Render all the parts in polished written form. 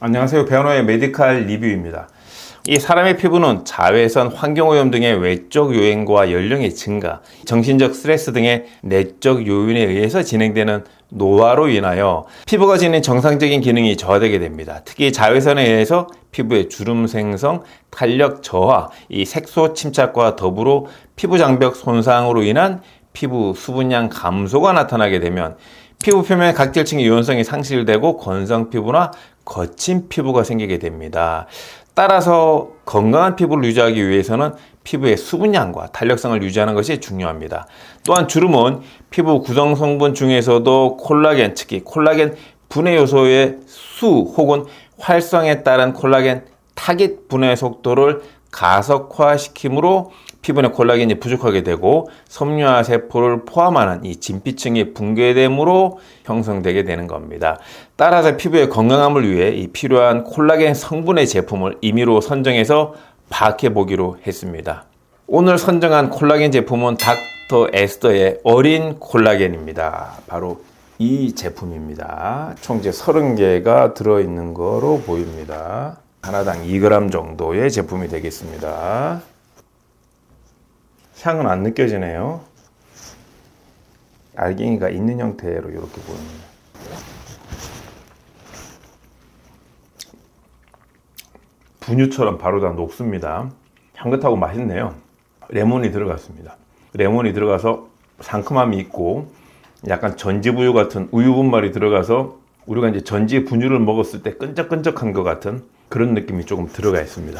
안녕하세요. 배현호의 메디칼 리뷰입니다. 이 사람의 피부는 자외선, 환경오염 등의 외적 요인과 연령의 증가, 정신적 스트레스 등의 내적 요인에 의해서 진행되는 노화로 인하여 피부가 지닌 정상적인 기능이 저하되게 됩니다. 특히 자외선에 의해서 피부의 주름 생성, 탄력 저하, 이 색소 침착과 더불어 피부 장벽 손상으로 인한 피부 수분량 감소가 나타나게 되면 피부 표면의 각질층의 유연성이 상실되고 건성 피부나 거친 피부가 생기게 됩니다. 따라서 건강한 피부를 유지하기 위해서는 피부의 수분량과 탄력성을 유지하는 것이 중요합니다. 또한 주름은 피부 구성 성분 중에서도 콜라겐, 특히 콜라겐 분해 요소의 수 혹은 활성에 따른 콜라겐 타깃 분해 속도를 가속화시키므로 피부 내 콜라겐이 부족하게 되고 섬유화 세포를 포함하는 이 진피층이 붕괴됨으로 형성되게 되는 겁니다. 따라서 피부의 건강함을 위해 이 필요한 콜라겐 성분의 제품을 임의로 선정해서 파악해 보기로 했습니다. 오늘 선정한 콜라겐 제품은 닥터 에스더의 어린 콜라겐입니다. 바로 이 제품입니다. 총 이제 30개가 들어있는 거로 보입니다. 하나당 2g 정도의 제품이 되겠습니다. 향은 안 느껴지네요. 알갱이가 있는 형태로 이렇게 보입니다. 분유처럼 바로 다 녹습니다. 향긋하고 맛있네요. 레몬이 들어갔습니다. 레몬이 들어가서 상큼함이 있고 약간 전지부유 같은 우유 분말이 들어가서 우리가 이제 전지 분유를 먹었을 때 끈적끈적한 것 같은 그런 느낌이 조금 들어가 있습니다.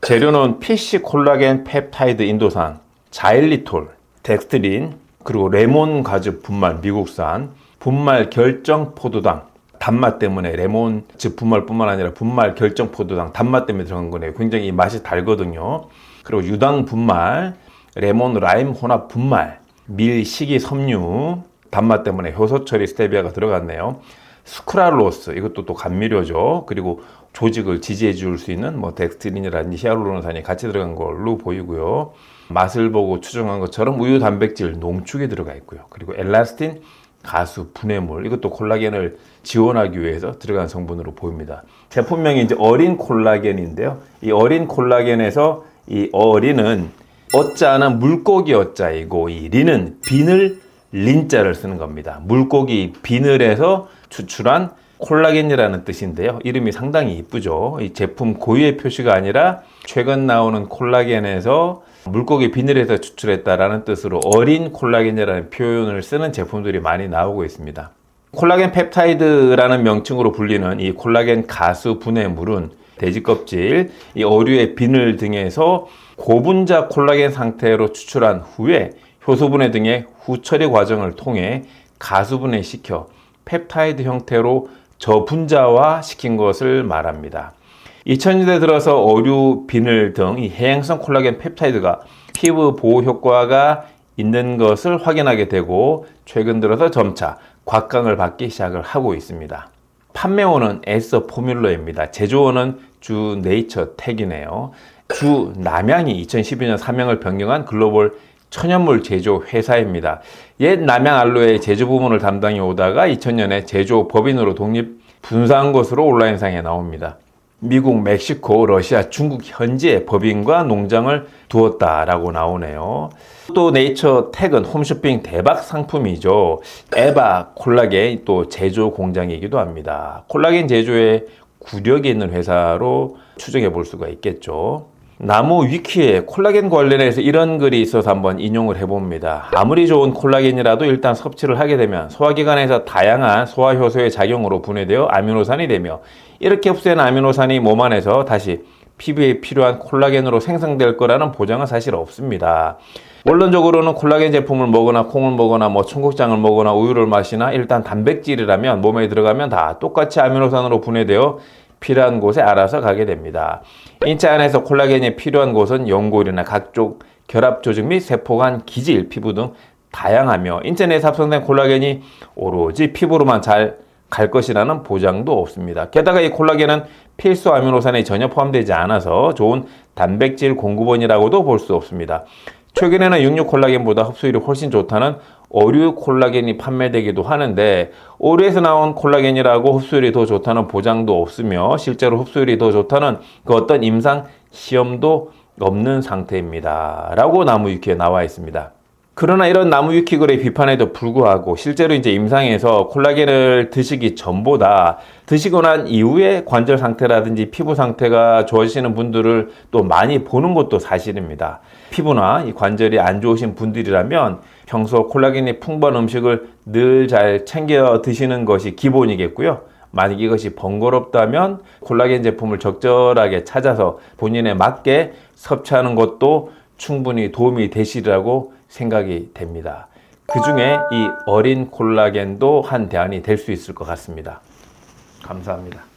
재료는 PC 콜라겐 펩타이드 인도산, 자일리톨, 덱스트린, 그리고 레몬 가즙 분말 미국산, 분말 결정 포도당, 단맛 때문에 레몬 즙 분말뿐만 아니라 분말 결정 포도당 단맛 때문에 들어간 거네요. 굉장히 맛이 달거든요. 그리고 유당 분말, 레몬 라임 혼합 분말, 밀 식이 섬유, 단맛 때문에 효소 처리 스테비아가 들어갔네요. 스크랄로스, 이것도 또 감미료죠. 그리고 조직을 지지해 줄 수 있는 뭐 덱스트린이라든지 히알루론산이 같이 들어간 걸로 보이고요. 맛을 보고 추정한 것처럼 우유 단백질 농축이 들어가 있고요. 그리고 엘라스틴, 가수, 분해물, 이것도 콜라겐을 지원하기 위해서 들어간 성분으로 보입니다. 제품명이 이제 어린 콜라겐인데요. 이 어린 콜라겐에서 이 어린은 어자는 물고기 어자이고 이 린은 비늘 린자를 쓰는 겁니다. 물고기 비늘에서 추출한 콜라겐이라는 뜻인데요. 이름이 상당히 이쁘죠. 이 제품 고유의 표시가 아니라 최근 나오는 콜라겐에서 물고기 비늘에서 추출했다라는 뜻으로 어린 콜라겐이라는 표현을 쓰는 제품들이 많이 나오고 있습니다. 콜라겐 펩타이드라는 명칭으로 불리는 이 콜라겐 가수 분해물은 돼지 껍질, 이 어류의 비늘 등에서 고분자 콜라겐 상태로 추출한 후에 효소분해 등의 후처리 과정을 통해 가수분해시켜 펩타이드 형태로 저분자화 시킨 것을 말합니다. 2000년대 들어서 어류, 비늘 등 이 해양성 콜라겐 펩타이드가 피부 보호 효과가 있는 것을 확인하게 되고 최근 들어서 점차 곽강을 받기 시작을 하고 있습니다. 판매원은 에서 포뮬러입니다. 제조원은 주 네이처텍이네요. 주 남양이 2012년 사명을 변경한 글로벌 천연물 제조 회사입니다. 옛 남양 알로에 제조 부문을 담당해 오다가 2000년에 제조 법인으로 독립 분사한 것으로 온라인상에 나옵니다. 미국, 멕시코, 러시아, 중국 현지에 법인과 농장을 두었다라고 나오네요. 또 네이처텍은 홈쇼핑 대박 상품이죠. 에바 콜라겐 또 제조 공장이기도 합니다. 콜라겐 제조에 구력이 있는 회사로 추정해 볼 수가 있겠죠. 나무 위키에 콜라겐 관련해서 이런 글이 있어서 한번 인용을 해봅니다. 아무리 좋은 콜라겐이라도 일단 섭취를 하게 되면 소화기관에서 다양한 소화효소의 작용으로 분해되어 아미노산이 되며 이렇게 흡수된 아미노산이 몸 안에서 다시 피부에 필요한 콜라겐으로 생성될 거라는 보장은 사실 없습니다. 원론적으로는 콜라겐 제품을 먹거나 콩을 먹거나 뭐 청국장을 먹거나 우유를 마시나 일단 단백질이라면 몸에 들어가면 다 똑같이 아미노산으로 분해되어 필요한 곳에 알아서 가게 됩니다. 인체 안에서 콜라겐이 필요한 곳은 연골이나 각종 결합 조직 및 세포간 기질, 피부 등 다양하며 인체 내에서 합성된 콜라겐이 오로지 피부로만 잘 갈 것이라는 보장도 없습니다. 게다가 이 콜라겐은 필수 아미노산에 전혀 포함되지 않아서 좋은 단백질 공급원이라고도 볼 수 없습니다. 최근에는 육류 콜라겐보다 흡수율이 훨씬 좋다는 어류 콜라겐이 판매되기도 하는데 오류에서 나온 콜라겐이라고 흡수율이 더 좋다는 보장도 없으며 실제로 흡수율이 더 좋다는 그 어떤 임상 시험도 없는 상태입니다. 라고 나무위키에 나와 있습니다. 그러나 이런 나무위키글의 비판에도 불구하고 실제로 이제 임상에서 콜라겐을 드시기 전보다 드시고 난 이후에 관절 상태라든지 피부 상태가 좋아지시는 분들을 또 많이 보는 것도 사실입니다. 피부나 이 관절이 안 좋으신 분들이라면 평소 콜라겐이 풍부한 음식을 늘 잘 챙겨 드시는 것이 기본이겠고요. 만약 이것이 번거롭다면 콜라겐 제품을 적절하게 찾아서 본인에 맞게 섭취하는 것도 충분히 도움이 되시리라고 생각이 됩니다. 그 중에 이 어린 콜라겐도 한 대안이 될 수 있을 것 같습니다. 감사합니다.